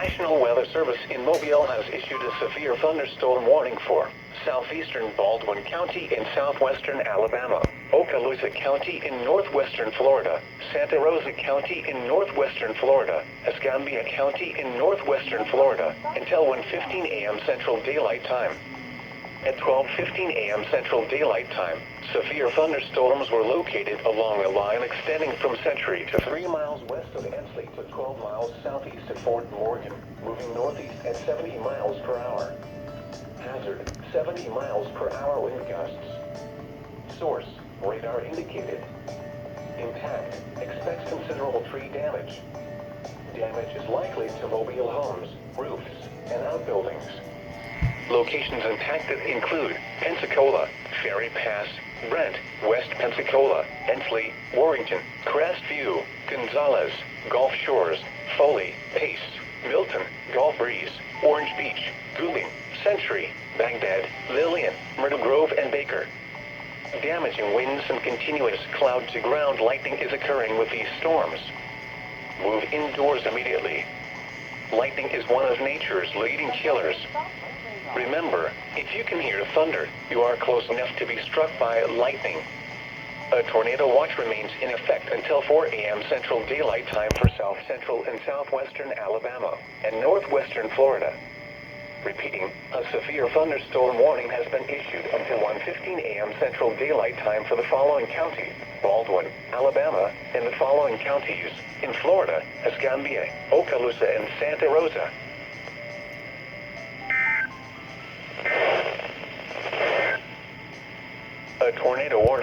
National Weather Service in Mobile has issued a severe thunderstorm warning for southeastern Baldwin County in southwestern Alabama, Okaloosa County in northwestern Florida, Santa Rosa County in northwestern Florida, Escambia County in northwestern Florida, until 1:15 a.m. Central Daylight Time. At 12:15 a.m. Central Daylight Time, severe thunderstorms were located along a line extending from Century to 3 miles west of Ensley to 12 miles southeast of Fort Morgan, moving northeast at 70 miles per hour. Hazard, 70 miles per hour wind gusts. Source, radar indicated. Impact, expects considerable tree damage. Damage is likely to mobile homes, roofs, and outbuildings. Locations impacted include Pensacola, Ferry Pass, Brent, West Pensacola, Ensley, Warrington, Crestview, Gonzales, Gulf Shores, Foley, Pace, Milton, Gulf Breeze, Orange Beach, Goulding, Century, Baghdad, Lillian, Myrtle Grove, and Baker. Damaging winds and continuous cloud-to-ground lightning is occurring with these storms. Move indoors immediately. Lightning is one of nature's leading killers. Remember, if you can hear thunder, you are close enough to be struck by lightning. A tornado watch remains in effect until 4 a.m. Central Daylight Time for south central and southwestern Alabama and northwestern Florida. Repeating, a severe thunderstorm warning has been issued until 1:15 a.m. Central Daylight Time for the following counties: Baldwin, Alabama, and the following counties in Florida: Escambia, Okaloosa, and Santa Rosa.